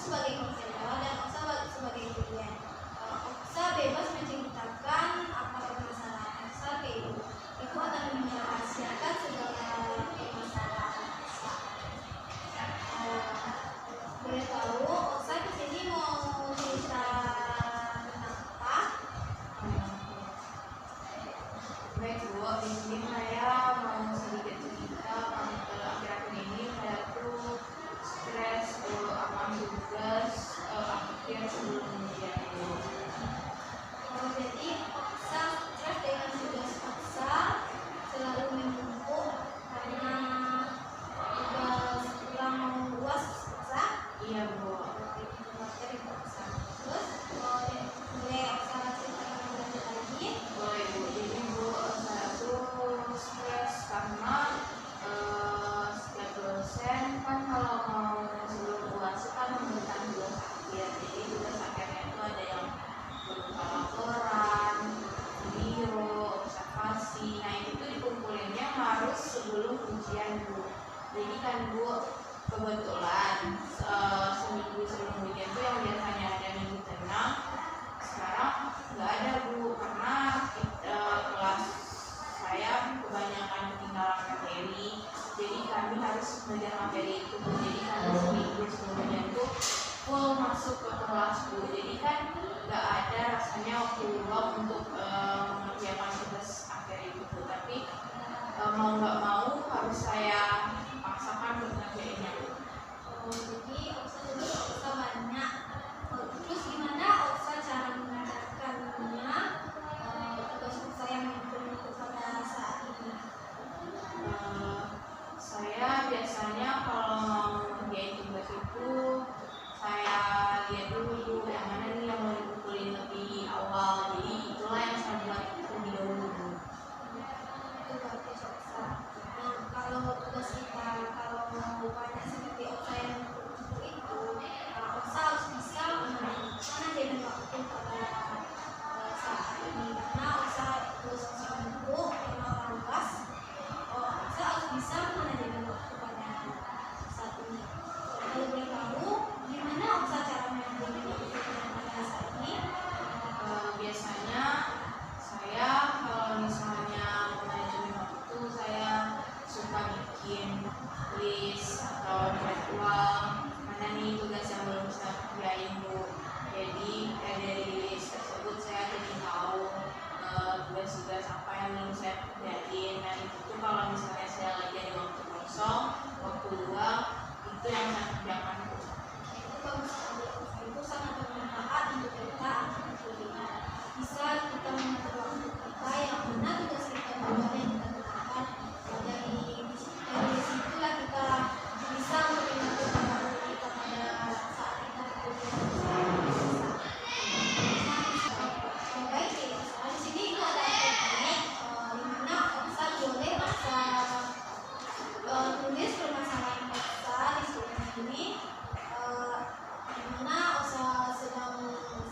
sebagai konselor dan Oksa sebagai klien. Oksa bebas menceritakan apa permasalahan Oksa ke ibu. Ibu akan merahasiakan segala permasalahan Oksa. Boleh tahu Oksa kesini mau cerita tentang apa? Baik Bu, di sini saya mau sedikit cerita akhir-akhir ini saya tuh stres akan tugas akhir sebelum ujian Bu. Jadi Oksa stres dengan tugas Oksa selalu menumpuk karena tugas kurang luas Oksa. Iya Bu. Terus boleh Oksa ceritakan lebih lagi? Boleh Bu. Jadi Bu, saya tuh stres karena setiap dosen kan kalau mau sebelum UAS kan memberikan tugas akhir. Jadi tugas akhirnya itu ada yang berupa laporan, video, observasi. Nah itu tuh dikumpulinnya harus sebelum ujian Bu. Jadi kan Bu, kebetulan seminggu sebelum ujian tuh yang biasanya ada minggu tenang sekarang nggak ada Bu, karena kelas saya kebanyakan ketinggalan materi. Jadi kami harus belajar materi itu Bu. Jadi kami seminggu sebelum ujian tuh full masuk ke kelas Bu. Jadi kan nggak ada rasanya waktu luang untuk mengerjakan tugas akhir itu Bu. Tapi mau nggak mau harus saya paksakan untuk ngerjainnya Bu. Jadi Oksa dulu Oksa banyak. Terus gimana Oksa cara mengajarkannya tugas Oksa yang diperlukan pada saat ini? Saya biasanya kalau mau ngerjain tugas itu saya lihat dulu Bu, yang mana nih yang mau dikumpulin lebih awal. Jadi itulah yang saya buat lebih dahulu Bu. Itu bagus Oksa. Nah, kalau tugas kita kalau mau banyak seperti Oksa yang untuk itu, Oksa harus bisa manajemen waktu pada saat ini karena Oksa terus sibuk memang luas. Oksa harus bisa manajemen waktu pada saat ini. Kalau boleh tahu, gimana Oksa cara manajemen waktu pada saat ini? Biasanya saya kalau misalnya manajemen waktu saya suka bikin list atau jadwal mana nih tugas yang belum saya kerjain Bu. Jadi dari list tersebut saya jadi tahu tugas-tugas apa yang belum saya kerjain. Dan itu kalau misalnya saya lagi ada waktu kosong, waktu luang, itu yang saya kerjakan Bu. Itu bagus sekali. Itu sangat bermanfaat untuk kita. Bisa kita mengatur waktu kita yang mana tugas kita juga yang kita kerjakan. Dari situlah kita bisa mengatur waktu kita pada saat kita bekerja. Baik, di sini itu ada teknik di mana Oksa boleh Oksa tulis permasalahan Oksa di sini. Dimana Oksa sedang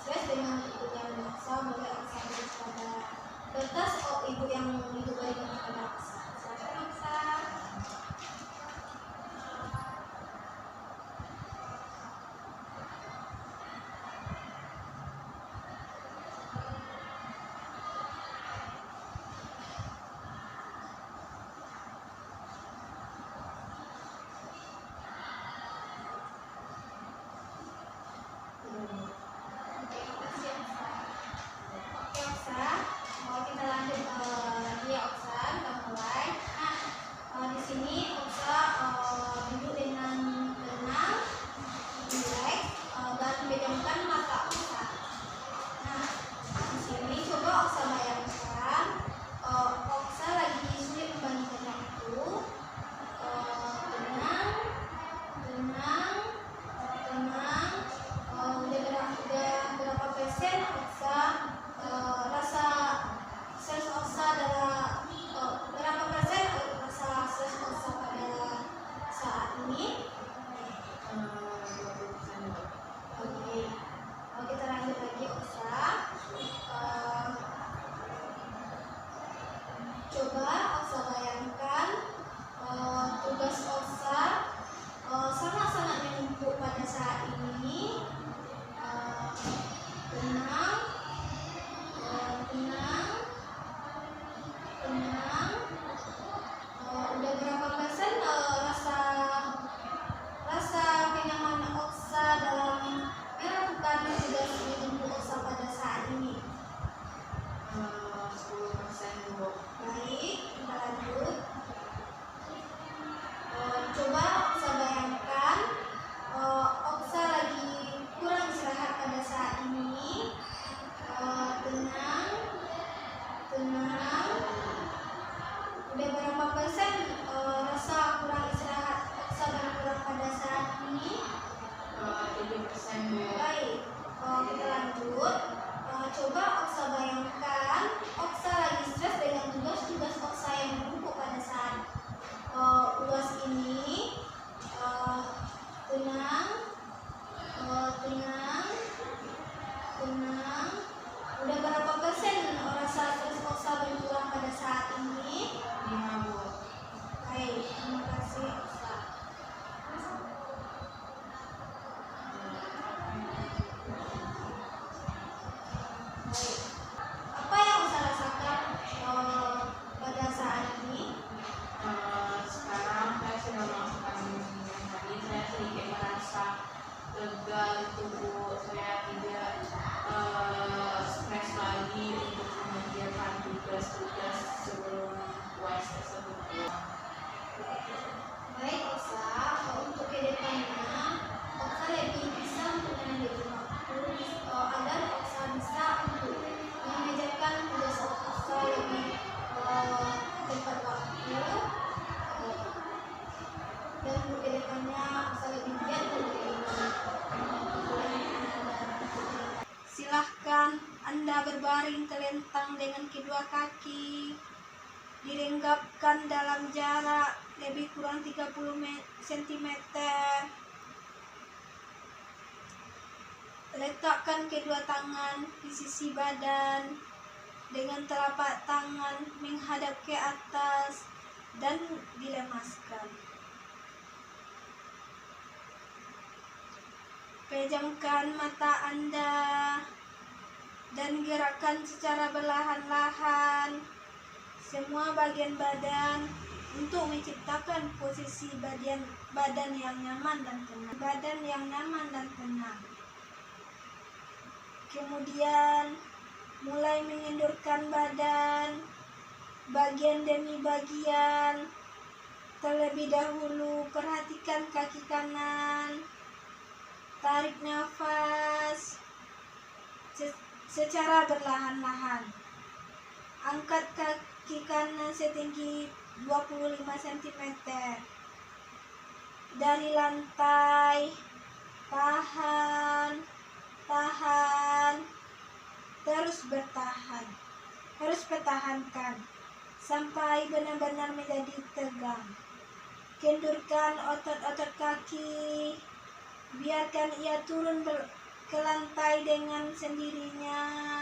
stres dengan pekerjaan Oksa, boleh Oksa tulis pada kertas ibu yang itu berikan kepada Oksa. Silakan Oksa. Oke Oksa, mau kita lanjut lagi ya Oksa. persen Bu. Baik, kita lanjut. Coba Oksa bayangkan, Oksa lagi stres dengan tugas-tugas Oksa yang menumpuk pada saat UAS ini. Tenang, tenang. Udah berapa persen rasa stres Oksa berkurang pada saat ini? 5 Bu. Baik, terima kasih Oksa. Baik. Apa yang Oksa rasakan pada saat ini? Sekarang saya sudah melakukan tadi, saya sedikit merasa lega tubuh saya, tidak stres lagi untuk mengerjakan tugas-tugas sebelum UAS tersebut. Baik Oksa, untuk kedepannya Oksa lebih bisa untuk manajemen waktu agar Oksa bisa untuk mengerjakan tugas Oksa lebih tepat waktu, dan untuk kedepannya Oksa lebih giat Silahkan Anda berbaring telentang dengan kedua kaki direnggapkan dalam jarak lebih kurang 30 cm. Letakkan kedua tangan di sisi badan dengan telapak tangan menghadap ke atas dan dilemaskan. Pejamkan mata Anda dan gerakkan secara perlahan-lahan semua bagian badan untuk menciptakan posisi badan yang nyaman dan tenang. Kemudian mulai mengendurkan badan bagian demi bagian. Terlebih dahulu perhatikan kaki kanan. Tarik nafas secara perlahan-lahan. Angkat kaki kanan setinggi 25 cm dari lantai. Tahan, terus bertahan. Harus pertahankan sampai benar-benar menjadi tegang. Kendurkan otot-otot kaki. Biarkan ia turun ke lantai dengan sendirinya.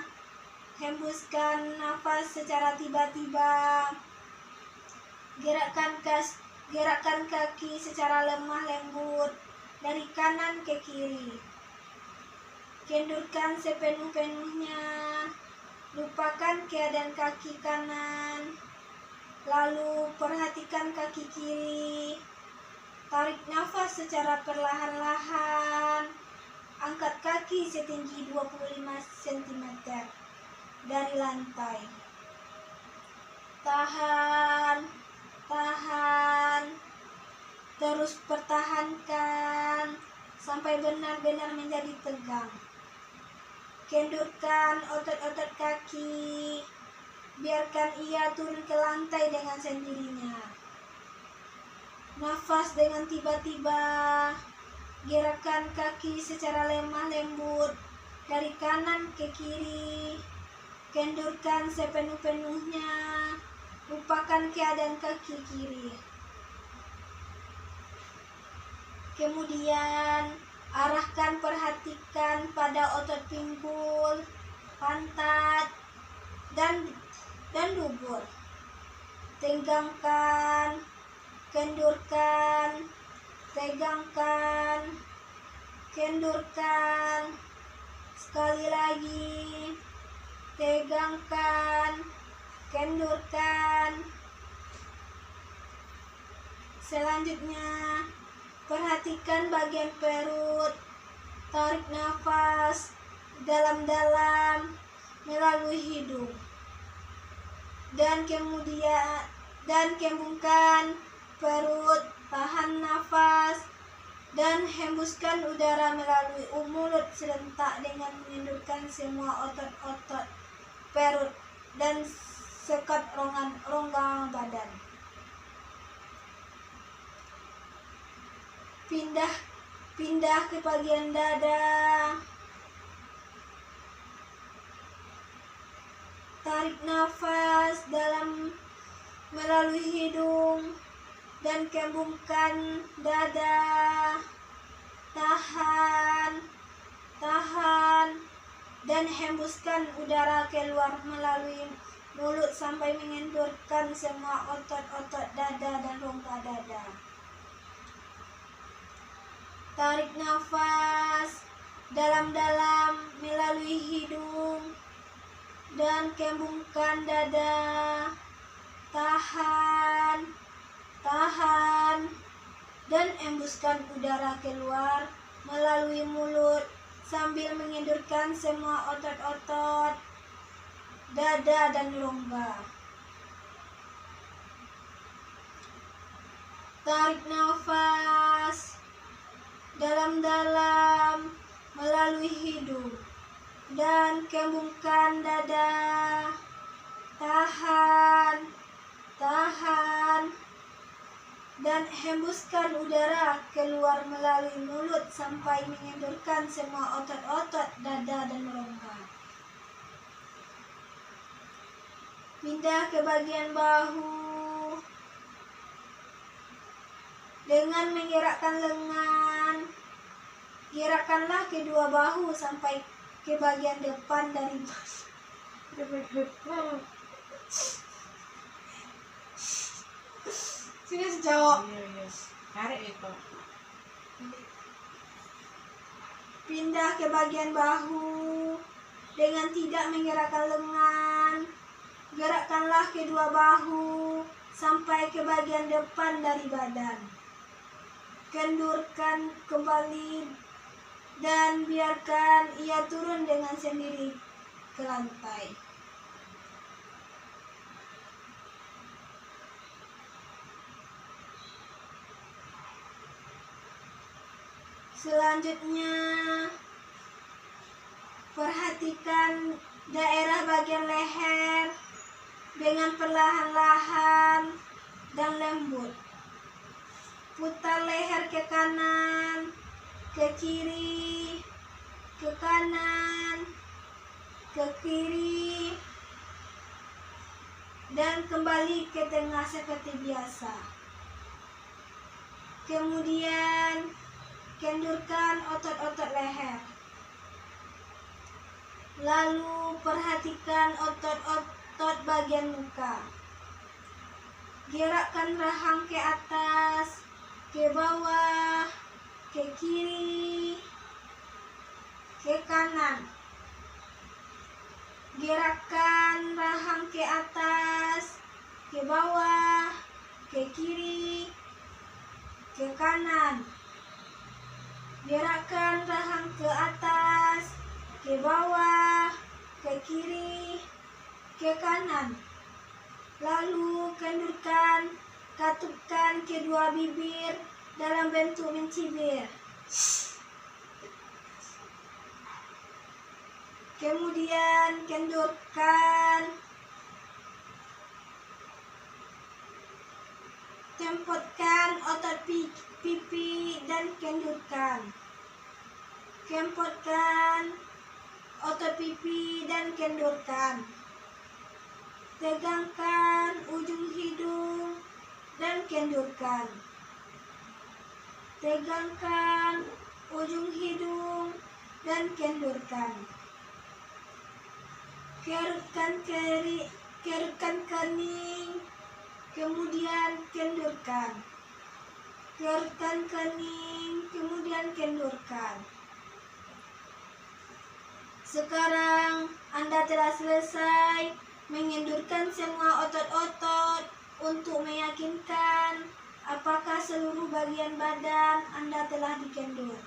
Hembuskan nafas secara tiba-tiba. Gerakkan kaki secara lemah lembut dari kanan ke kiri. Kendurkan sepenuh-penuhnya. Lupakan keadaan kaki kanan. Lalu perhatikan kaki kiri. Tarik nafas secara perlahan-lahan. Angkat kaki setinggi 25 cm dari lantai. Tahan. Terus pertahankan sampai benar-benar menjadi tegang. Kendurkan otot-otot kaki. Biarkan ia turun ke lantai dengan sendirinya. Nafas dengan tiba-tiba. Gerakkan kaki secara lemah lembut dari kanan ke kiri. Kendurkan sepenuh-penuhnya. Lupakan keadaan kaki kiri. Kemudian perhatikan pada otot pinggul, pantat, dan dubur. Tegangkan, kendurkan, tegangkan, kendurkan. Sekali lagi, tegangkan, kendurkan. Selanjutnya, perhatikan bagian perut. Tarik nafas dalam-dalam melalui hidung. Dan kembungkan perut, tahan nafas, dan hembuskan udara melalui mulut serentak dengan menundukkan semua otot-otot perut dan sekat rongga badan. Pindah ke bagian dada. Tarik nafas dalam melalui hidung dan kembungkan dada. Tahan, tahan, dan hembuskan udara keluar melalui mulut sampai mengendurkan semua otot-otot dada dan rongga dada. Tarik nafas dalam-dalam melalui hidung dan kembungkan dada. Tahan, tahan, dan hembuskan udara keluar melalui mulut sambil mengendurkan semua otot-otot dada dan rongga. Tarik nafas dalam-dalam melalui hidung dan kembungkan dada. Tahan, tahan, dan hembuskan udara keluar melalui mulut sampai mengendurkan semua otot-otot dada dan rongga. Pindah ke bagian bahu dengan menggerakkan lengan. Gerakkanlah kedua bahu sampai ke bagian depan dari bahu. Sini sejauh. Tarik itu. Pindah ke bagian bahu dengan tidak menggerakkan lengan. Gerakkanlah kedua bahu sampai ke bagian depan dari badan. Kendurkan kembali dan biarkan ia turun dengan sendiri ke lantai. Selanjutnya, perhatikan daerah bagian leher dengan perlahan-lahan dan lembut. Putar leher ke kanan, ke kiri, ke kanan, ke kiri, dan kembali ke tengah seperti biasa. Kemudian, kendurkan otot-otot leher. Lalu perhatikan otot-otot bagian muka. Gerakkan rahang ke atas, ke bawah, ke kiri, ke kanan. Gerakkan rahang ke atas, ke bawah, ke kiri, ke kanan. Gerakkan rahang ke atas, ke bawah, ke kiri, ke kanan. Lalu kendurkan, katupkan kedua bibir dalam bentuk mencibir. Kemudian kendurkan, tempotkan otot pipi dan kendurkan. Kempotkan otot pipi dan kendurkan. Tegangkan ujung hidung dan kendurkan. Tegangkan ujung hidung dan kendurkan. Kerutkan kening, kemudian kendurkan. Kerutkan kening, kemudian kendurkan. Sekarang Anda telah selesai mengendurkan semua otot-otot untuk meyakinkan apakah seluruh bagian badan Anda telah dikendur.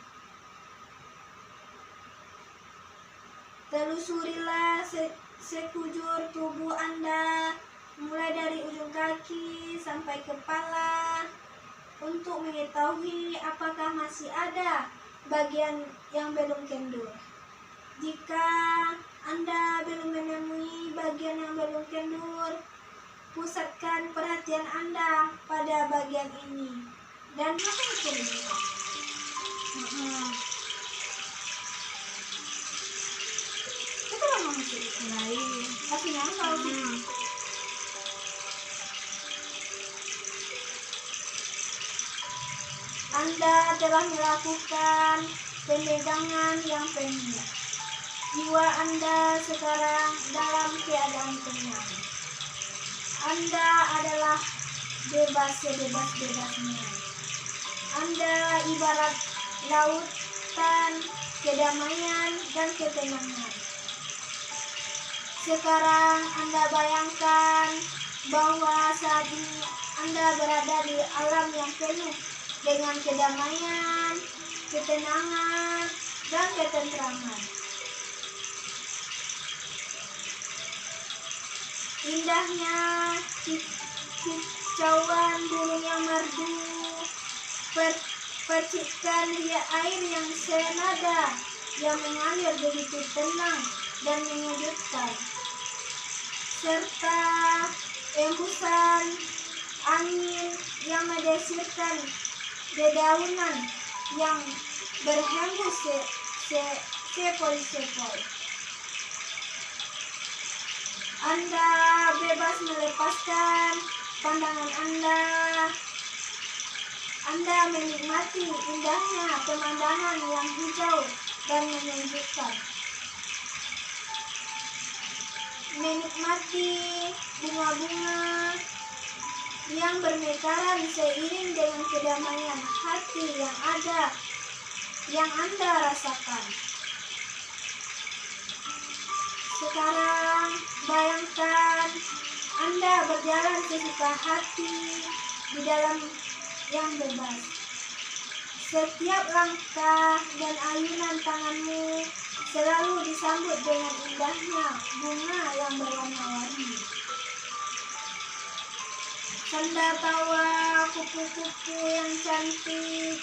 Telusurilah sekujur tubuh Anda mulai dari ujung kaki sampai kepala untuk mengetahui apakah masih ada bagian yang belum kendur. Jika Anda belum menemui bagian yang belum kendur, pusatkan perhatian Anda pada bagian ini dan lakukan. Mm-mm. Kita lah mau sih lain. kasih nyangkau sih. Anda telah melakukan pemegangan yang penuh. Jiwa Anda sekarang dalam keadaan tenang. Anda adalah bebas sebebas-bebasnya. Anda ibarat lautan kedamaian dan ketenangan. Sekarang Anda bayangkan bahwa saat ini Anda berada di alam yang penuh dengan kedamaian, ketenangan, dan ketentraman. Indahnya kicauan burung yang merdu, percikan air yang senada yang mengalir begitu tenang dan mengejutkan, serta embusan angin yang mendesirkan dedaunan yang berhembus sepoi-sepoi. Anda bebas melepaskan pandangan Anda. Anda menikmati indahnya pemandangan yang hijau dan menunjukkan. Menikmati bunga-bunga yang bermekaran seiring dengan kedamaian hati yang Anda rasakan. Sekarang bayangkan Anda berjalan sesuka hati di dalam yang bebas. Setiap langkah dan ayunan tanganmu selalu disambut dengan indahnya bunga yang berwarna-warni. Sanda tawa kupu-kupu yang cantik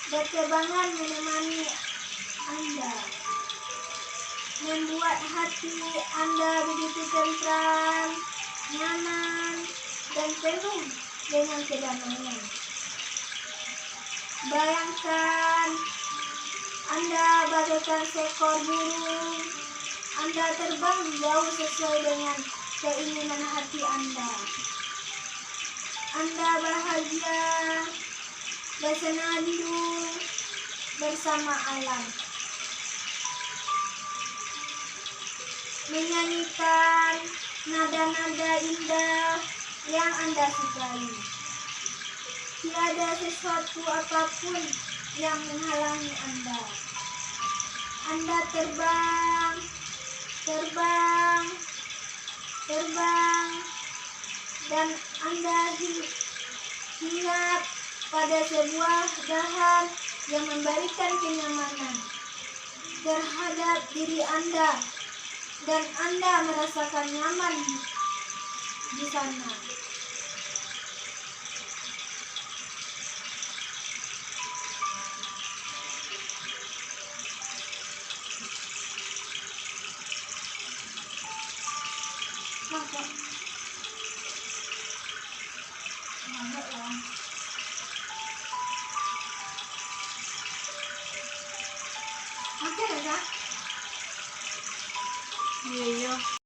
berterbangan menemani Anda, membuat hati Anda begitu tentram, nyaman, dan penuh dengan kedamaian. Bayangkan Anda bagaikan seekor burung. Anda terbang jauh sesuai dengan keinginan hati Anda. Anda bahagia bersenandung bersama alam, menyanyikan nada-nada indah yang Anda sukai. Tiada sesuatu apapun yang menghalangi Anda. Anda terbang, terbang, terbang, dan Anda hinggap pada sebuah dahan yang memberikan kenyamanan terhadap diri Anda, dan Anda merasakan nyaman di sana. Oke, Reza. Iya.